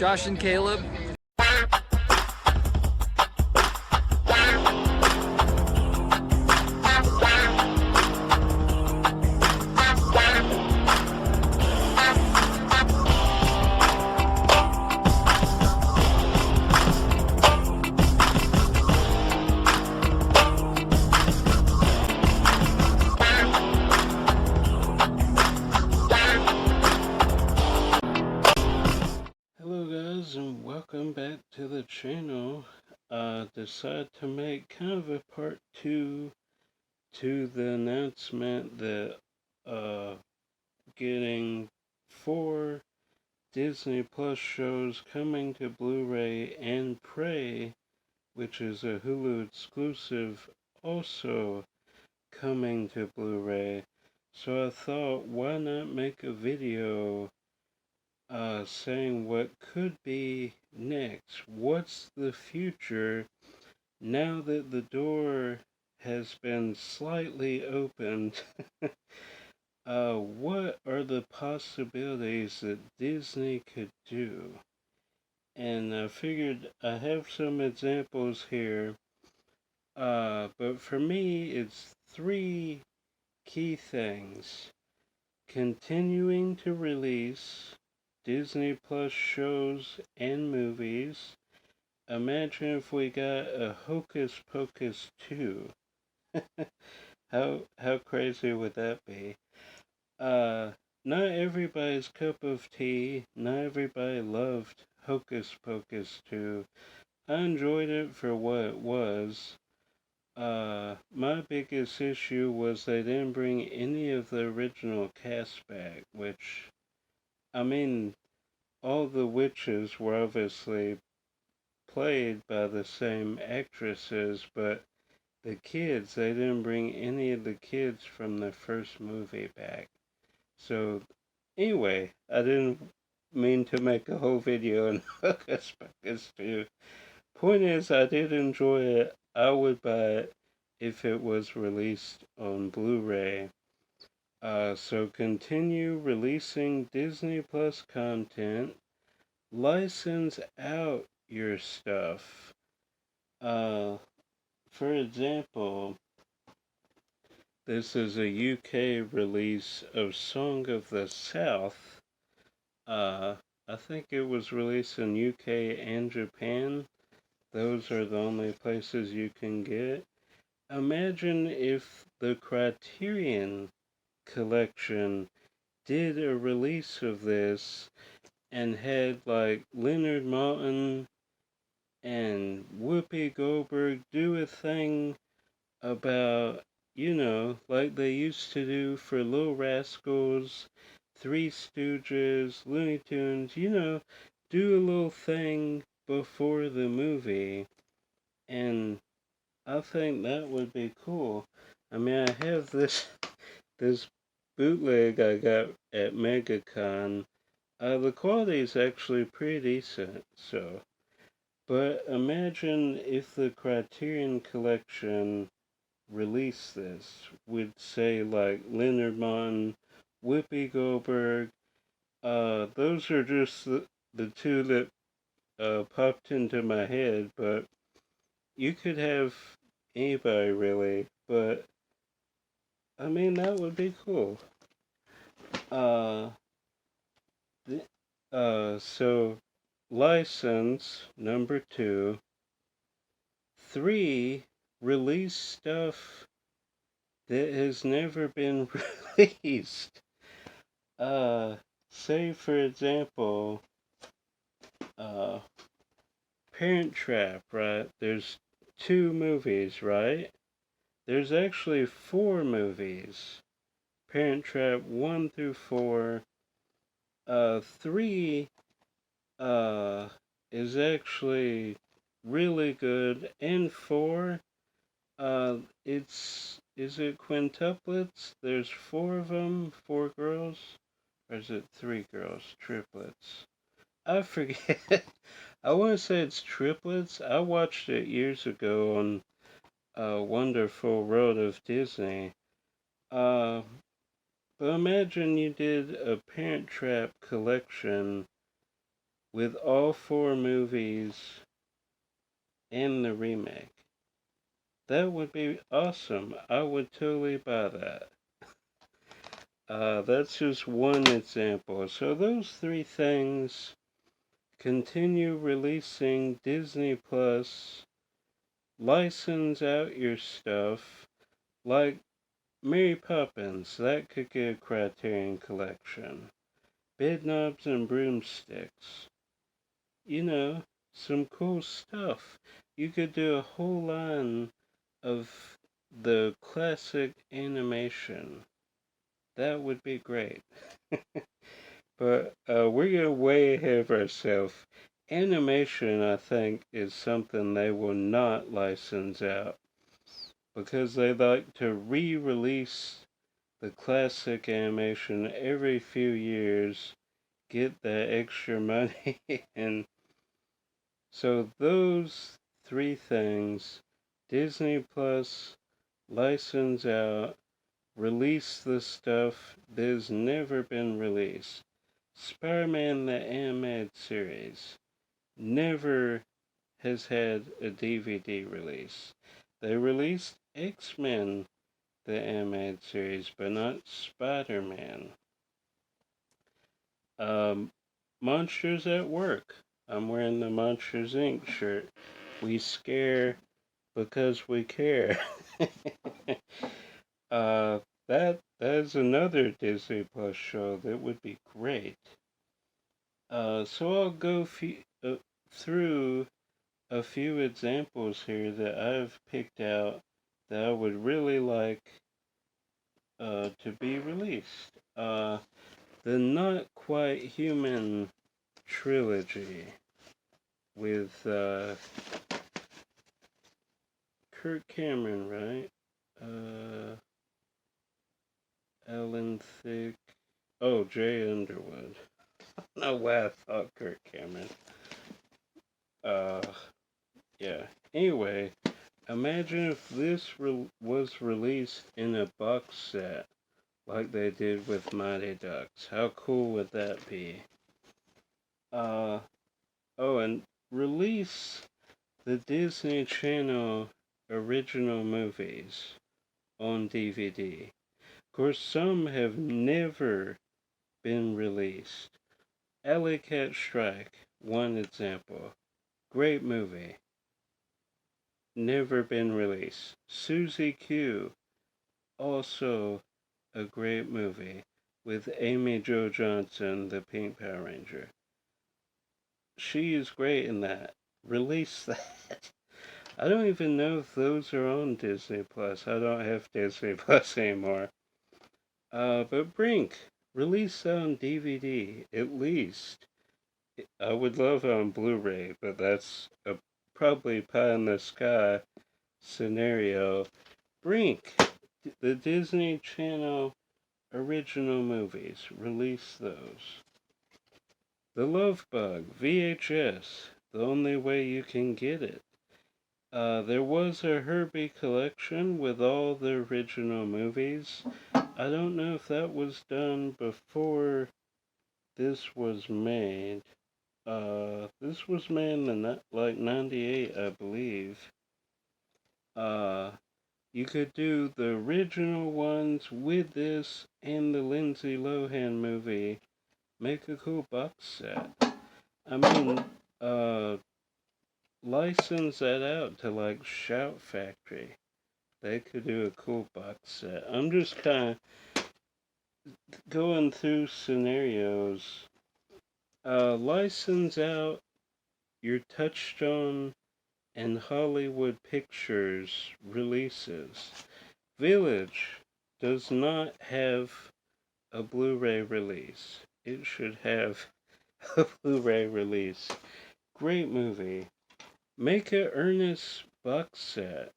Josh and Caleb. And welcome back to the channel. Decided to make kind of a part 2 to the announcement that getting 4 Disney Plus shows coming to Blu-ray, and Prey, which is a Hulu exclusive, also coming to Blu-ray. So I thought, why not make a video saying what could be next. What's the future now that the door has been slightly opened? What are the possibilities that Disney could do? And I figured I have some examples here. But for me, it's 3 key things. Continuing to release Disney Plus shows and movies. Imagine if we got a Hocus Pocus 2. How crazy would that be? Not everybody's cup of tea. Not everybody loved Hocus Pocus 2. I enjoyed it for what it was. My biggest issue was they didn't bring any of the original cast back, which, I mean, all the witches were obviously played by the same actresses, but the kids, they didn't bring any of the kids from the first movie back. So, anyway, I didn't mean to make a whole video on Hocus Pocus 2. Point is, I did enjoy it. I would buy it if it was released on Blu-ray. So continue releasing Disney Plus content. License out your stuff. For example, this is a UK release of Song of the South. I think it was released in UK and Japan. Those are the only places you can get. Imagine if the Criterion Collection did a release of this and had like Leonard Maltin and Whoopi Goldberg do a thing about, like they used to do for Little Rascals, Three Stooges, Looney Tunes, do a little thing before the movie. And I think that would be cool. I mean, I have this bootleg I got at MegaCon. The quality is actually pretty decent, so. But imagine if the Criterion Collection released this. Would say like Leonard Maltin, Whoopi Goldberg. Those are just the 2 that popped into my head, but you could have anybody really, but I mean, that would be cool. So license number 2. 3, release stuff that has never been released. Say for example, Parent Trap, right? There's 2 movies, right? There's actually 4 movies. Parent Trap 1 through 4. 3 is actually really good, and 4, is it quintuplets? There's 4 of them, 4 girls, or is it 3 girls? Triplets. I forget. I want to say it's triplets. I watched it years ago on Wonderful World of Disney. But imagine you did a Parent Trap collection with all four movies and the remake. That would be awesome. I would totally buy that. That's just one example. So those three things: continue releasing Disney Plus, license out your stuff, like Mary Poppins, that could get a Criterion Collection. Bedknobs and Broomsticks. You know, some cool stuff. You could do a whole line of the classic animation. That would be great. But we're getting way ahead of ourselves. Animation, I think, is something they will not license out because they like to re-release the classic animation every few years, get that extra money, and so those three things: Disney Plus, license out, release the stuff that's never been released. Spider-Man the Animated Series never has had a DVD release. They released X-Men the Animated Series, but not Spider-Man. Monsters at Work. I'm wearing the Monsters Inc. shirt. We scare because we care. uh, that's another Disney Plus show that would be great. So I'll go through a few examples here that I've picked out that I would really like to be released. The Not Quite Human trilogy with Kirk Cameron, right? Alan Thicke. Oh, Jay Underwood. I don't know why I thought Kirk Cameron. Uh, yeah. Anyway, imagine if this was released in a box set like they did with Mighty Ducks. How cool would that be? Oh, and release the Disney Channel original movies on DVD. Of course, some have never been released. Alley Cat Strike, one example. Great movie. Never been released. Susie Q, also a great movie with Amy Jo Johnson, the Pink Power Ranger. She is great in that. Release that. I don't even know if those are on Disney Plus. I don't have Disney Plus anymore. But Brink, release on DVD, at least. I would love on Blu-ray, but that's a probably pie in the sky scenario. Brink, the Disney Channel original movies, release those. The Love Bug, VHS, the only way you can get it. There was a Herbie collection with all the original movies. I don't know if that was done before this was made. This was made in like 98, I believe. You could do the original ones with this and the Lindsay Lohan movie. Make a cool box set. I mean, license that out to like Shout Factory. They could do a cool box set. I'm just kind of going through scenarios. License out your Touchstone and Hollywood Pictures releases. Village does not have a Blu-ray release. It should have a Blu-ray release. Great movie. Make an Earnest box set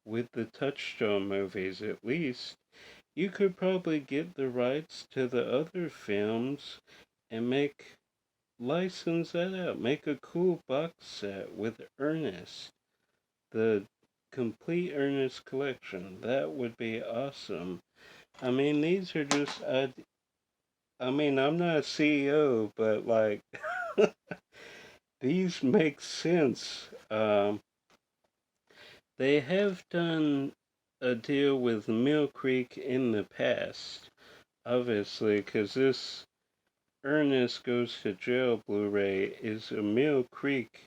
with the Touchstone movies at least. You could probably get the rights to the other films and license that out. Make a cool box set with Earnest. The complete Earnest collection. That would be awesome. I mean, these are just I mean, I'm not a CEO, but like, these make sense. They have done a deal with Mill Creek in the past, obviously, because this Ernest Goes to Jail Blu-ray is a Mill Creek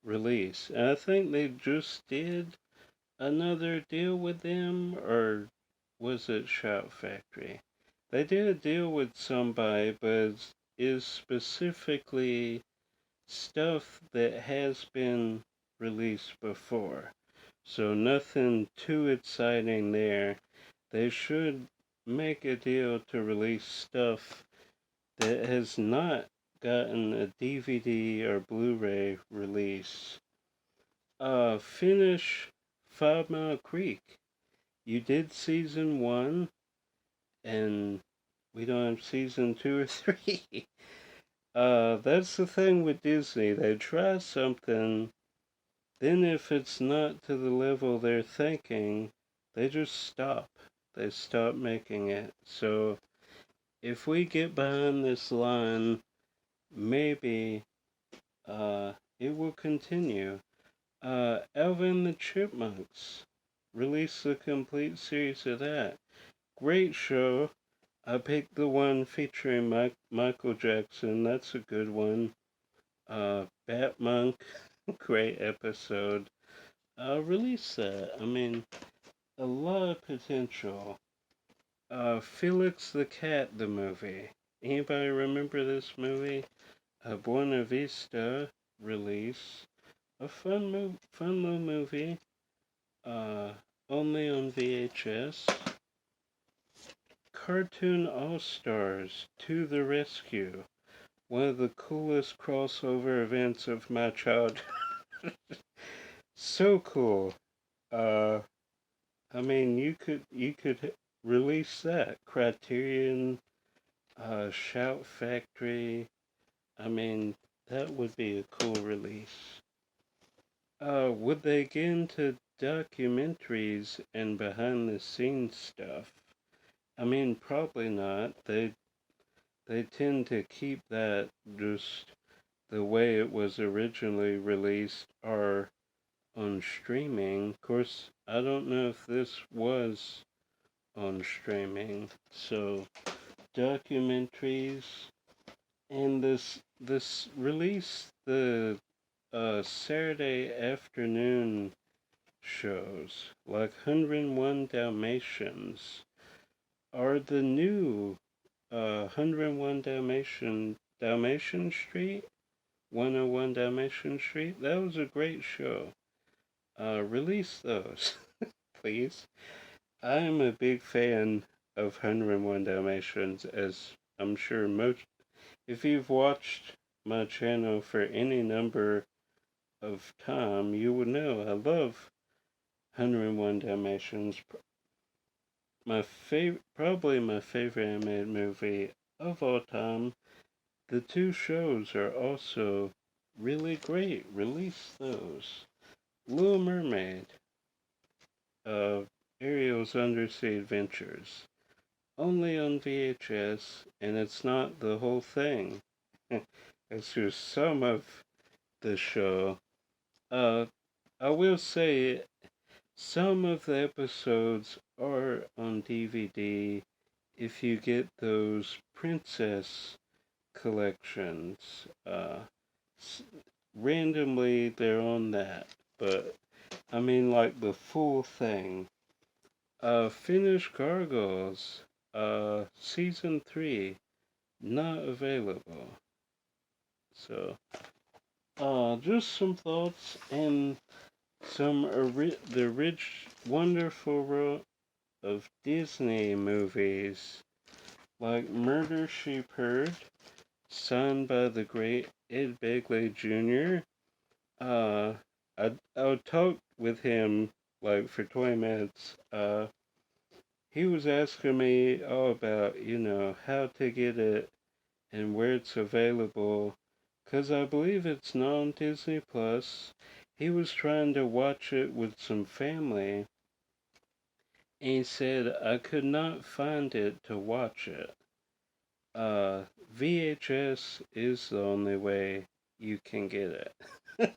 release. And I think they just did another deal with them, or was it Shout Factory? They did a deal with somebody, but is specifically stuff that has been released before. So nothing too exciting there. They should make a deal to release stuff that has not gotten a DVD or Blu-ray release. Finish 5 Mile Creek. You did season 1, and we don't have season 2 or 3. That's the thing with Disney. They try something, then if it's not to the level they're thinking, they just stop. They stop making it. So if we get behind this line, maybe it will continue. Alvin the Chipmunks released the complete series of that. Great show. I picked the one featuring Michael Jackson. That's a good one. Batmonk, great episode. Release that. I mean, a lot of potential. Felix the Cat, the movie. Anybody remember this movie? A Buena Vista release. A fun little movie. Uh, Only on VHS. Cartoon AllStars to the Rescue. One of the coolest crossover events of my childhood. So cool. Uh, I mean, you could release that. Criterion, Shout Factory. I mean, that would be a cool release. Would they get into documentaries and behind the scenes stuff? I mean, probably not. They tend to keep that just the way it was originally released or on streaming. Of course, I don't know if this was on streaming. So documentaries and this release the Saturday afternoon shows like 101 Dalmatians are the new 101 Dalmatian Street, 101 Dalmatian Street. That was a great show. Release those, please. I am a big fan of 101 Dalmatians, as I'm sure most, if you've watched my channel for any number of time, you would know I love 101 Dalmatians. Probably my favorite animated movie of all time. The two shows are also really great. Release those. Little Mermaid, uh, Ariel's Undersea Adventures. Only on VHS, and it's not the whole thing. It's just some of the show. Uh, I will say some of the episodes are on DVD if you get those princess collections. Randomly they're on that, but I mean like the full thing. Finished Gargoyles, season 3, not available. So, just some thoughts and some the rich, wonderful world of Disney movies like Murder She Heard, signed by the great Ed Begley Jr. I talked with him like for 20 minutes. He was asking me all about, how to get it and where it's available, 'cause I believe it's not on Disney Plus. He was trying to watch it with some family, and he said I could not find it to watch it. uh, VHS is the only way you can get it,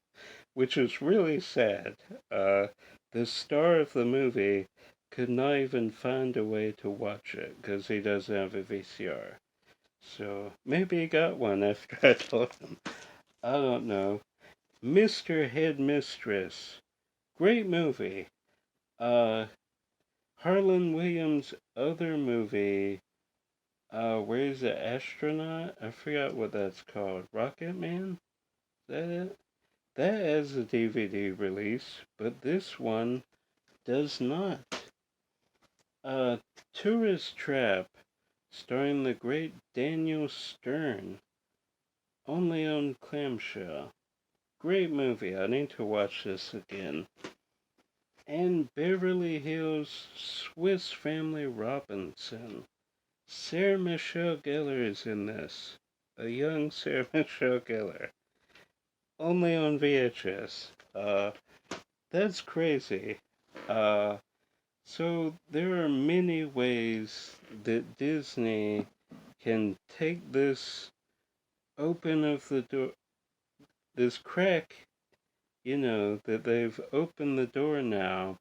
which is really sad. Uh, the star of the movie could not even find a way to watch it because he doesn't have a VCR. So maybe he got one after I told him. I don't know. Mr. Headmistress. Great movie. Uh, Harlan Williams' other movie, where he's an astronaut? I forgot what that's called. Rocket Man? Is that it? That has a DVD release, but this one does not. Uh, Tourist Trap, starring the great Daniel Stern, only on Clamshell. Great movie. I need to watch this again. And Beverly Hills Swiss Family Robinson. Sarah Michelle Gellar is in this. A young Sarah Michelle Gellar. Only on VHS. That's crazy. Uh, so there are many ways that Disney can take this open of the door, this crack, that they've opened the door now.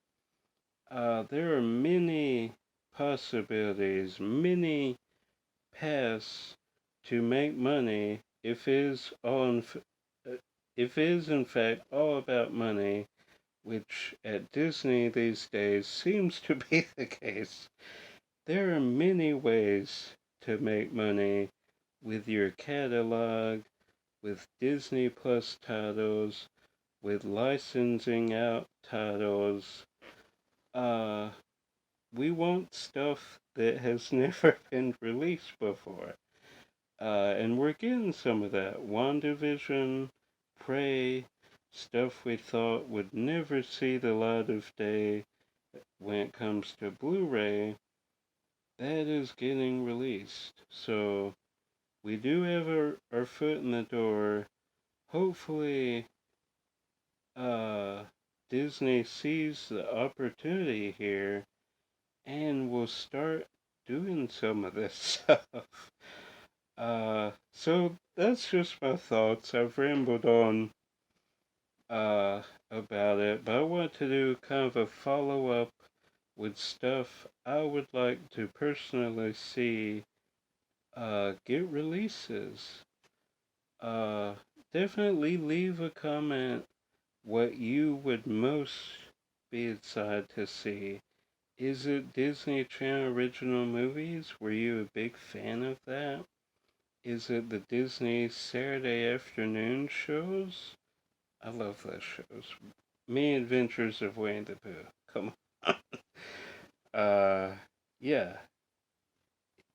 There are many possibilities, many paths to make money if it is in fact all about money, which at Disney these days seems to be the case. There are many ways to make money with your catalog, with Disney Plus titles, with licensing out titles. Uh, we want stuff that has never been released before. And we're getting some of that. WandaVision, Prey, stuff we thought would never see the light of day when it comes to Blu-ray, that is getting released. So we do have our foot in the door. Hopefully, uh, Disney sees the opportunity here and will start doing some of this stuff. So that's just my thoughts. I've rambled on about it, but I want to do kind of a follow up with stuff I would like to personally see get releases. Uh, Definitely leave a comment what you would most be excited to see. Is it Disney Channel original movies? Were you a big fan of that? Is it the Disney Saturday afternoon shows? I love those shows. Me Adventures of Winnie the Pooh. Come on. Yeah.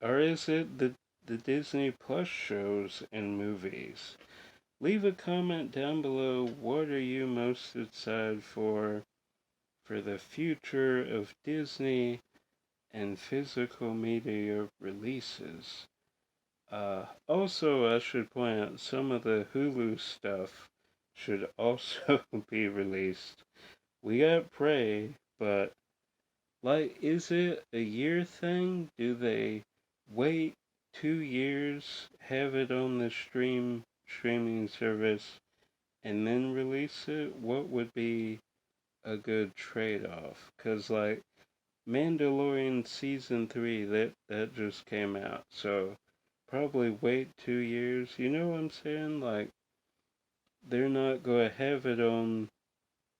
Or is it the Disney Plus shows and movies? Leave a comment down below. What are you most excited for the future of Disney and physical media releases? Also, I should point out some of the Hulu stuff should also be released. We got Prey, but is it a year thing? Do they wait 2 years, have it on the streaming service, and then release it? What would be a good trade-off? Cause Mandalorian season 3 that just came out, so probably wait 2 years. You know what I'm saying? They're not gonna have it on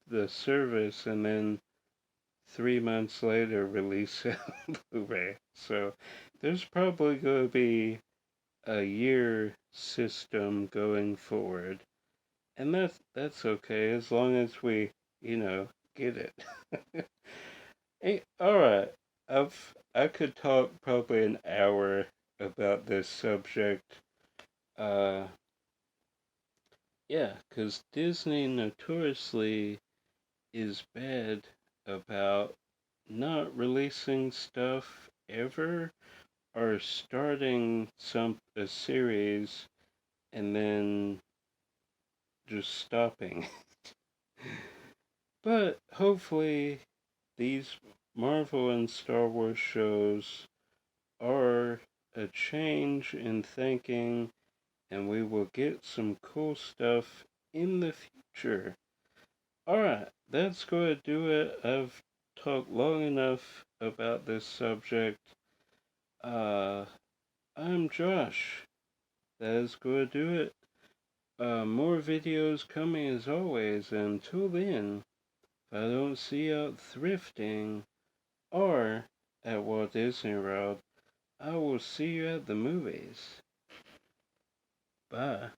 the service and then 3 months later release it on Blu-ray. So there's probably going to be a year system going forward, and that's okay as long as we get it. Hey, all right, I could talk probably an hour about this subject. Uh, yeah, because Disney notoriously is bad about not releasing stuff ever or starting a series and then just stopping. But hopefully these Marvel and Star Wars shows are a change in thinking, and we will get some cool stuff in the future. Alright, that's going to do it. I've talked long enough about this subject. I'm Josh. That is going to do it. More videos coming as always. Until then, if I don't see you out thrifting or at Walt Disney World, I will see you at the movies. Bye.